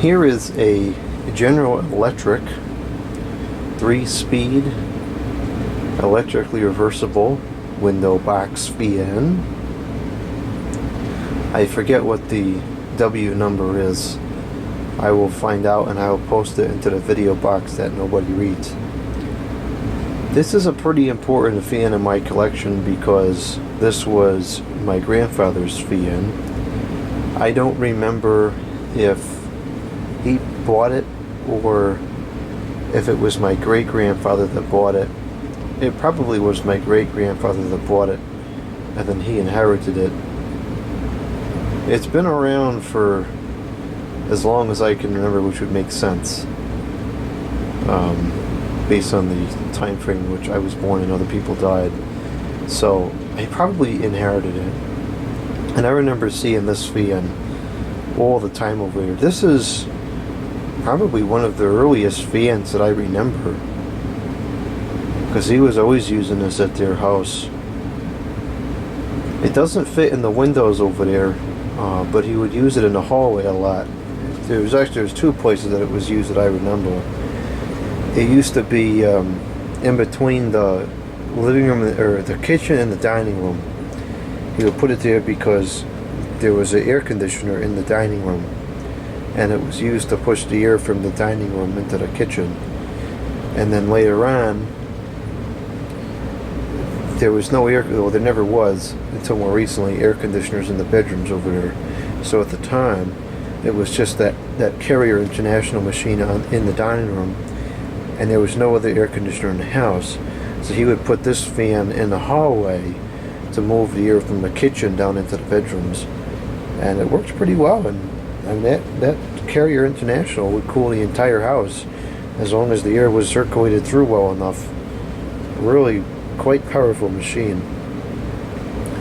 Here is a General Electric 3-speed electrically reversible window box fan. I forget what the W number is. I will find out and I will post it into the video box that nobody reads. This is a pretty important fan in my collection because this was my grandfather's fan. I don't remember if he bought it or if it was my great-grandfather that bought it. It probably was my great-grandfather that bought it and then he inherited it. It's been around for as long as I can remember, which would make sense based on the time frame in which I was born and other people died. So I probably inherited it. And I remember seeing this fan all the time over here. This is probably one of the earliest fans that I remember, because he was always using this at their house. It doesn't fit in the windows over there, but he would use it in the hallway a lot. There's two places that it was used that I remember. It used to be in between the living room or the kitchen and the dining room. He would put it there because there was an air conditioner in the dining room, and it was used to push the air from the dining room into the kitchen. And then later on, there was no air, well, there never was until more recently, air conditioners in the bedrooms over there. So at the time, it was just that Carrier International machine in the dining room, and there was no other air conditioner in the house. So he would put this fan in the hallway to move the air from the kitchen down into the bedrooms, and it worked pretty well. And that Carrier International would cool the entire house as long as the air was circulated through well enough. Really quite powerful machine.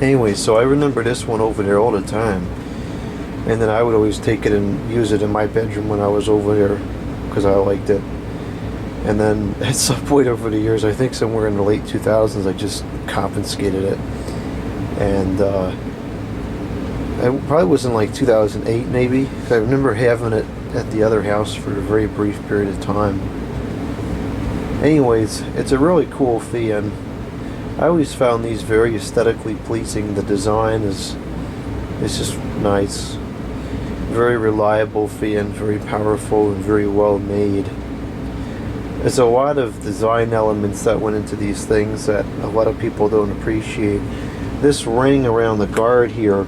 Anyway, so I remember this one over there all the time, and then I would always take it and use it in my bedroom when I was over there because I liked it. And then at some point over the years, I think somewhere in the late 2000s, I just confiscated it. And it probably was in like 2008 maybe. I remember having it at the other house for a very brief period of time. Anyways, it's a really cool fan. I always found these very aesthetically pleasing. The design is just nice. Very reliable fan, very powerful and very well made. There's a lot of design elements that went into these things that a lot of people don't appreciate. This ring around the guard here,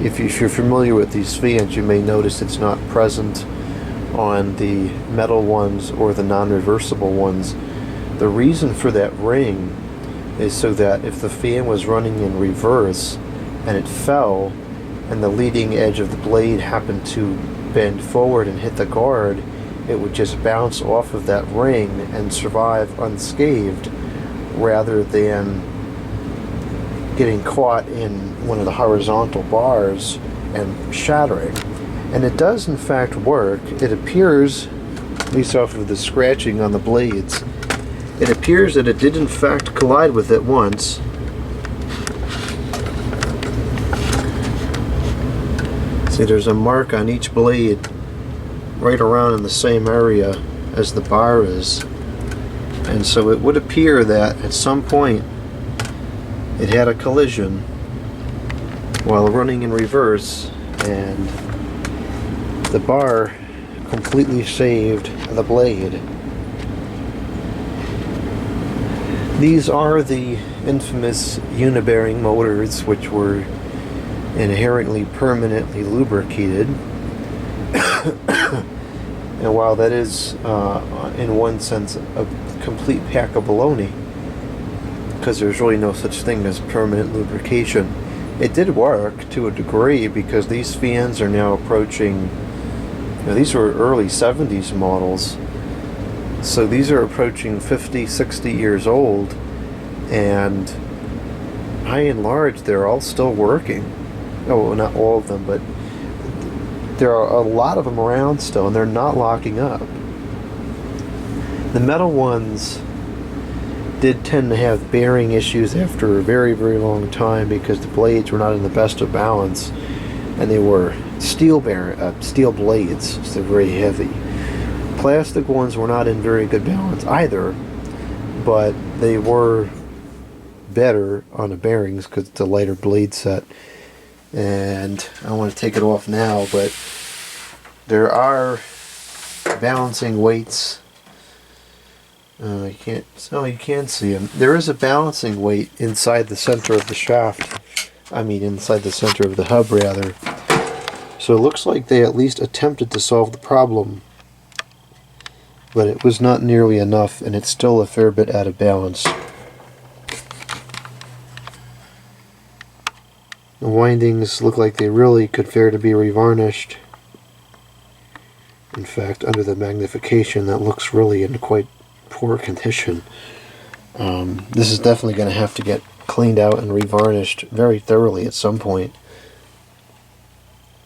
if you're familiar with these fans, you may notice it's not present on the metal ones or the non-reversible ones. The reason for that ring is so that if the fan was running in reverse and it fell and the leading edge of the blade happened to bend forward and hit the guard, it would just bounce off of that ring and survive unscathed rather than getting caught in one of the horizontal bars and shattering. And it does in fact work. It appears, at least off of the scratching on the blades, it appears that it did in fact collide with it once. See, there's a mark on each blade right around in the same area as the bar is. And so it would appear that at some point it had a collision while running in reverse, and the bar completely saved the blade. These are the infamous unibearing motors, which were inherently permanently lubricated. And while that is in one sense a complete pack of baloney, because there's really no such thing as permanent lubrication, it did work to a degree, because these fans are now approaching, these were early 70s models, so these are approaching 50, 60 years old, and by and large they're all still working. Oh, well, not all of them, but there are a lot of them around still, and they're not locking up. The metal ones did tend to have bearing issues after a very, very long time because the blades were not in the best of balance, and they were steel blades, so they're very heavy. Plastic ones were not in very good balance either, but they were better on the bearings because it's a lighter blade set. And I don't want to take it off now, but there are balancing weights. You can't see them. There is a balancing weight inside the center of the shaft. Inside the center of the hub, rather. So it looks like they at least attempted to solve the problem, but it was not nearly enough, and it's still a fair bit out of balance. The windings look like they really could fare to be revarnished. In fact, under the magnification, that looks really in quite poor condition. This is definitely going to have to get cleaned out and revarnished very thoroughly at some point.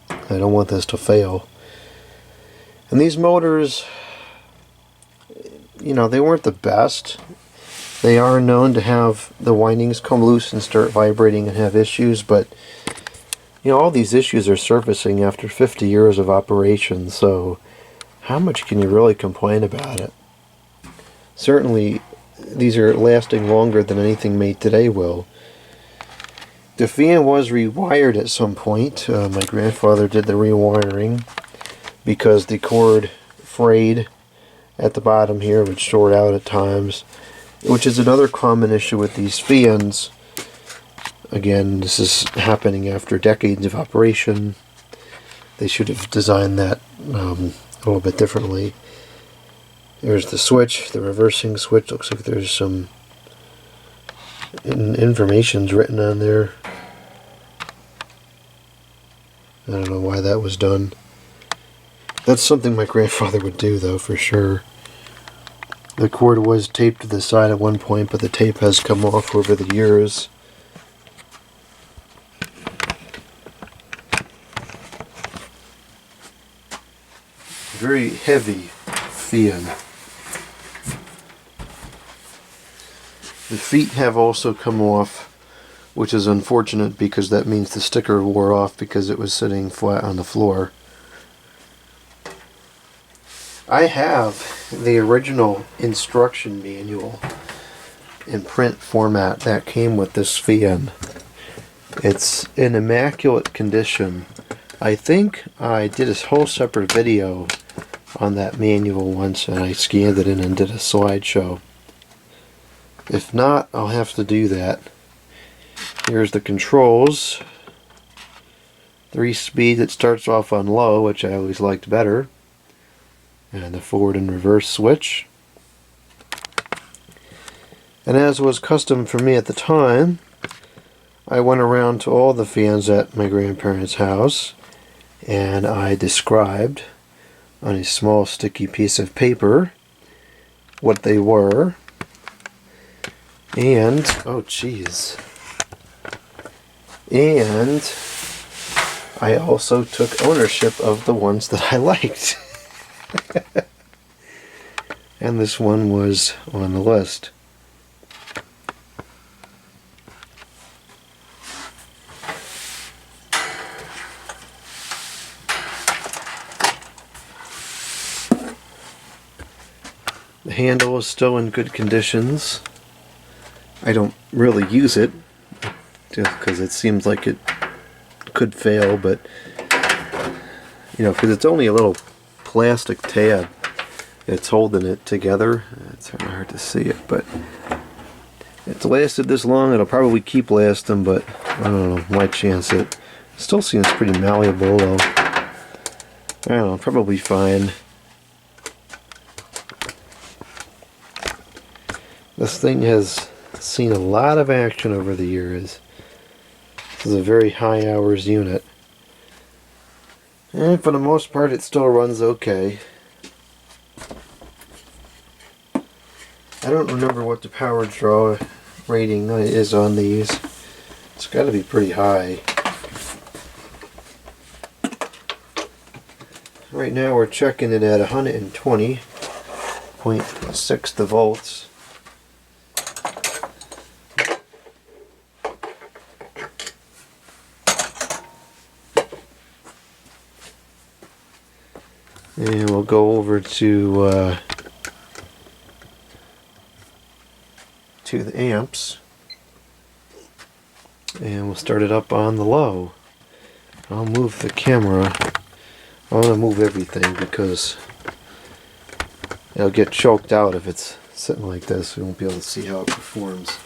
I don't want this to fail. And these motors, they weren't the best. They are known to have the windings come loose and start vibrating and have issues, but all these issues are surfacing after 50 years of operation, so how much can you really complain about it? Certainly, these are lasting longer than anything made today will. The fan was rewired at some point. My grandfather did the rewiring because the cord frayed at the bottom here, would short out at times, which is another common issue with these fans. Again, this is happening after decades of operation. They should have designed that a little bit differently. There's the switch, the reversing switch. Looks like there's some information's written on there. I don't know why that was done. That's something my grandfather would do, though, for sure. The cord was taped to the side at one point, but the tape has come off over the years. Very heavy fan. The feet have also come off, which is unfortunate because that means the sticker wore off because it was sitting flat on the floor. I have the original instruction manual in print format that came with this fan. It's in immaculate condition. I think I did a whole separate video on that manual once, and I scanned it in and did a slideshow. If not, I'll have to do that. Here's the controls. 3-speed, it starts off on low, which I always liked better. And the forward and reverse switch. And as was custom for me at the time, I went around to all the fans at my grandparents' house, and I described on a small sticky piece of paper what they were. And, oh geez. And I also took ownership of the ones that I liked. And this one was on the list. The handle is still in good conditions. I don't really use it just because it seems like it could fail, but because it's only a little plastic tab, it's holding it together. It's kind of hard to see it, but it's lasted this long. It'll probably keep lasting, but I don't know, my chance. It still seems pretty malleable, though. I don't know, probably fine. This thing has seen a lot of action over the years. This is a very high hours unit. And for the most part it still runs okay. I don't remember what the power draw rating is on these. It's got to be pretty high. Right now we're checking it at 120.6 the volts. And we'll go over to the amps, and we'll start it up on the low. I'll move the camera. I want to move everything because it'll get choked out if it's sitting like this. We won't be able to see how it performs.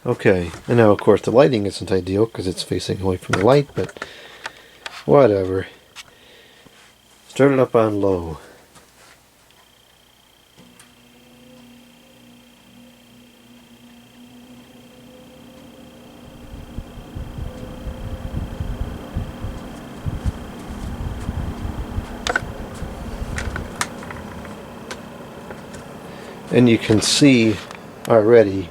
Okay, and now of course the lighting isn't ideal because it's facing away from the light, but whatever. Start it up on low. And you can see already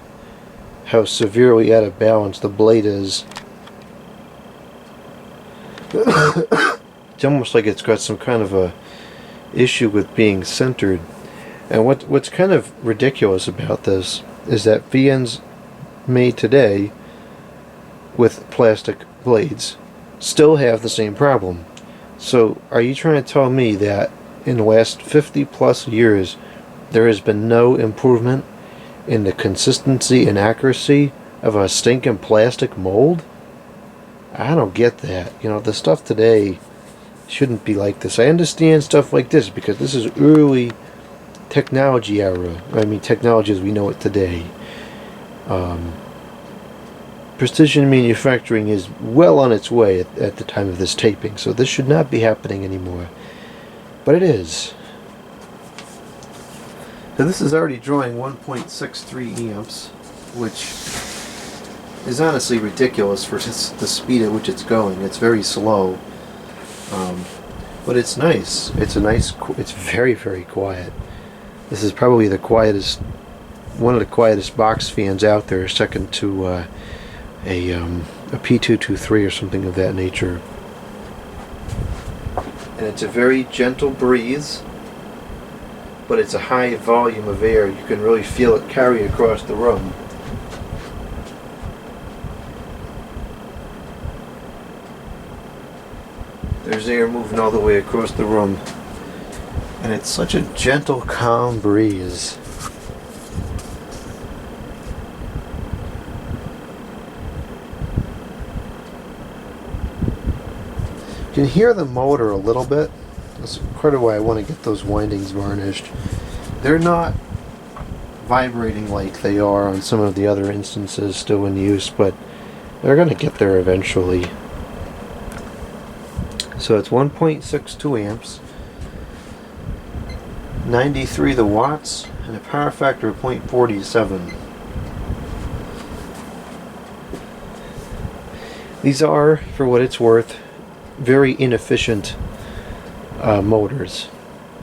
how severely out of balance the blade is. It's almost like it's got some kind of a issue with being centered. And what's kind of ridiculous about this is that VNs made today with plastic blades still have the same problem. So are you trying to tell me that in the last 50 plus years there has been no improvement in the consistency and accuracy of a stinking plastic mold? I don't get that. You know, the stuff today shouldn't be like this. I understand stuff like this because this is early technology era. I mean, technology as we know it today. Precision manufacturing is well on its way at the time of this taping, so this should not be happening anymore. But it is. So this is already drawing 1.63 amps, which is honestly ridiculous for the speed at which it's going. It's very slow, but it's nice. It's very, very quiet. This is probably the quietest, one of the quietest box fans out there, second to a P223 or something of that nature. And it's a very gentle breeze, but it's a high volume of air. You can really feel it carry across the room. There's air moving all the way across the room. And it's such a gentle, calm breeze. You can hear the motor a little bit. That's part of why I want to get those windings varnished. They're not vibrating like they are on some of the other instances still in use, but they're going to get there eventually. So it's 1.62 amps, 93 the watts, and a power factor of 0.47. These are, for what it's worth, very inefficient motors.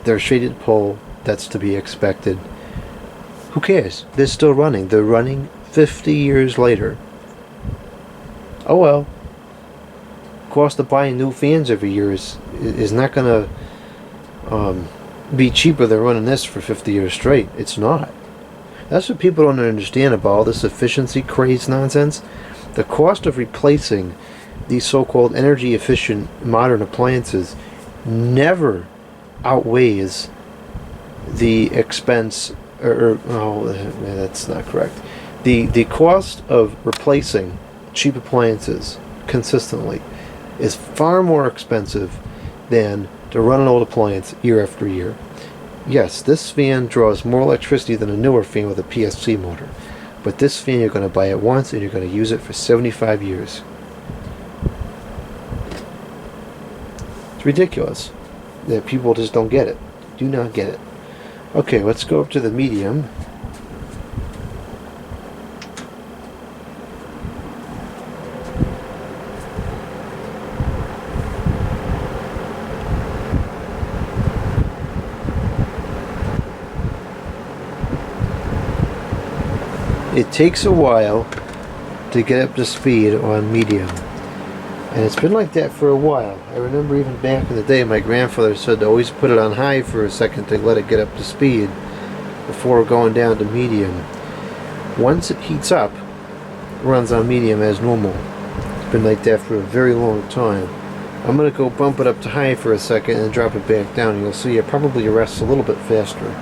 They're shaded pole, that's to be expected. Who cares? They're still running. They're running 50 years later. Oh well. Cost of buying new fans every year is not going to be cheaper than running this for 50 years straight. It's not. That's what people don't understand about all this efficiency craze nonsense. The cost of replacing these so-called energy efficient modern appliances never outweighs the expense, that's not correct. The cost of replacing cheap appliances consistently is far more expensive than to run an old appliance year after year. Yes, this fan draws more electricity than a newer fan with a PSC motor, but this fan you're going to buy it once and you're going to use it for 75 years. It's ridiculous that people just don't get it. Do not get it. Okay, let's go up to the medium. It takes a while to get up to speed on medium. And it's been like that for a while. I remember even back in the day my grandfather said to always put it on high for a second to let it get up to speed before going down to medium. Once it heats up, it runs on medium as normal. been like that for a very long time. I'm going to go bump it up to high for a second and drop it back down, and you'll see it probably arrests a little bit faster.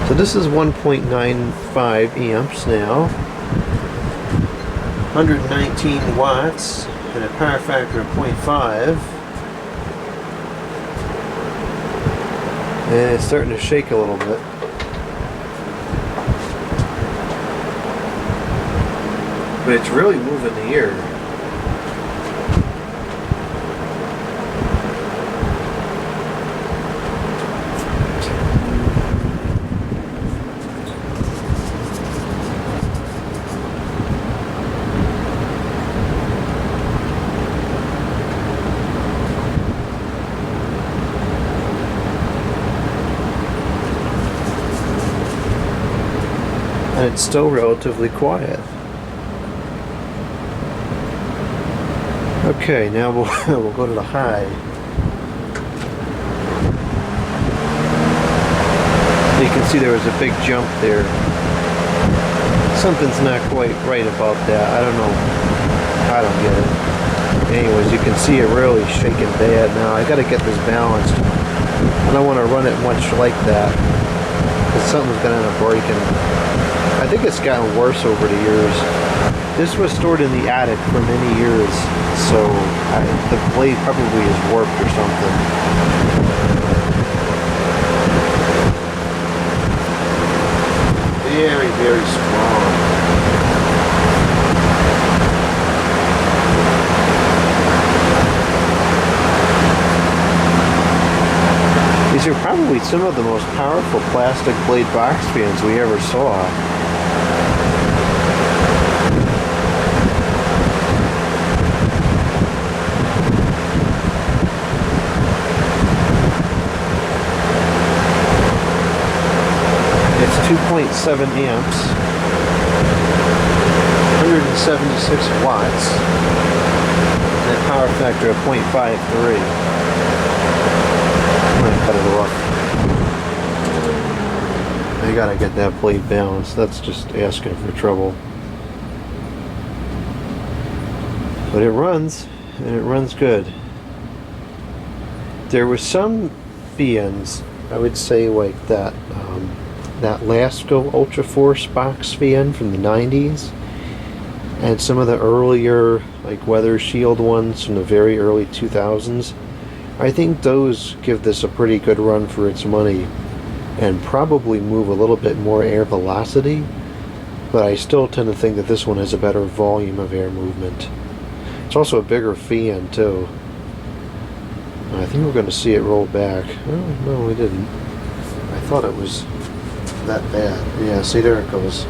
So this is 1.95 amps now, 119 watts, and a power factor of 0.5. And it's starting to shake a little bit. But it's really moving the air. And it's still relatively quiet. Okay, now we'll go to the high. You can see there was a big jump there. Something's not quite right about that. I don't know. I don't get it. Anyways, you can see it really shaking bad now. I gotta get this balanced. I don't want to run it much like that, because something's gonna end up breaking. I think it's gotten worse over the years. This was stored in the attic for many years, so the blade probably is warped or something. Very, very strong. These are probably some of the most powerful plastic blade box fans we ever saw. It's 2.7 amps, 176 watts, and a power factor of 0.53. I'm going to cut it off. I gotta get that blade balanced. That's just asking for trouble. But it runs, and it runs good. There were some fans, I would say, like that Lasco Ultra Force box fan from the 90s, and some of the earlier like Weather Shield ones from the very early 2000s. I think those give this a pretty good run for its money and probably move a little bit more air velocity, but I still tend to think that this one has a better volume of air movement. It's also a bigger fan too. I think we're going to see it roll back. Oh, no, we didn't. I thought it was that bad. Yeah, see, there it goes.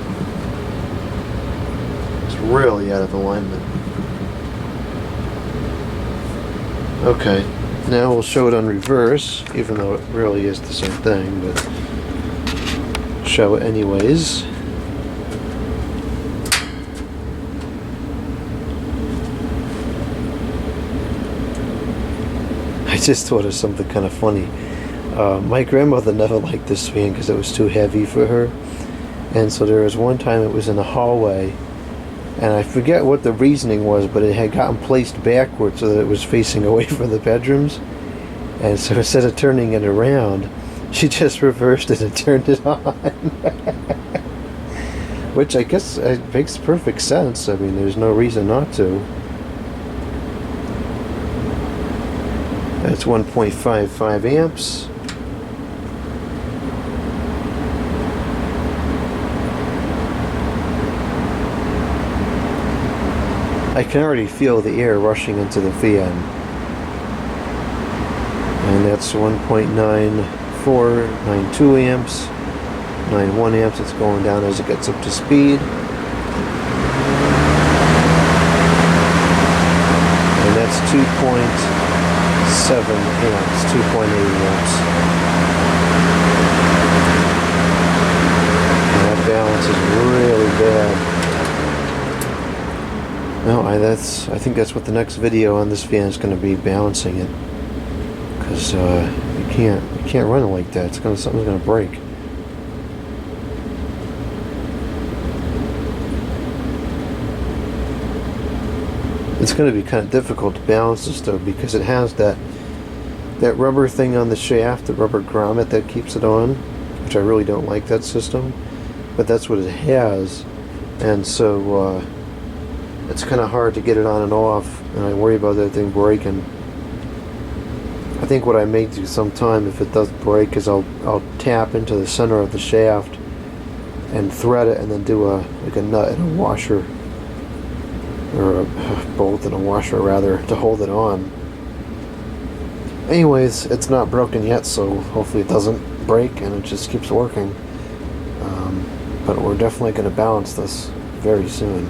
It's really out of alignment. Okay, now we'll show it on reverse, even though it really is the same thing, but show it anyways. I just thought of something kind of funny. My grandmother never liked this fan because it was too heavy for her, and so there was one time it was in the hallway, and I forget what the reasoning was, but it had gotten placed backwards so that it was facing away from the bedrooms, and so instead of turning it around, she just reversed it and turned it on. Which I guess it makes perfect sense. I mean, there's no reason not to. That's 1.55 amps. I can already feel the air rushing into the fan. And that's 1.9492 amps. 91 amps, it's going down as it gets up to speed. And that's 2.7 amps, 2.8 amps. And that balance is really bad. No, I think that's what the next video on this fan is going to be, balancing it. because you can't run it like that. Something's gonna break. It's going to be kind of difficult to balance this though, because it has that rubber thing on the shaft, the rubber grommet that keeps it on, which I really don't like that system, but that's what it has, and so it's kind of hard to get it on and off, and I worry about that thing breaking. I think what I may do sometime if it does break is I'll tap into the center of the shaft and thread it, and then do like a nut and a washer, or a bolt and a washer rather, to hold it on. Anyways, it's not broken yet, so hopefully it doesn't break and it just keeps working. But we're definitely going to balance this very soon.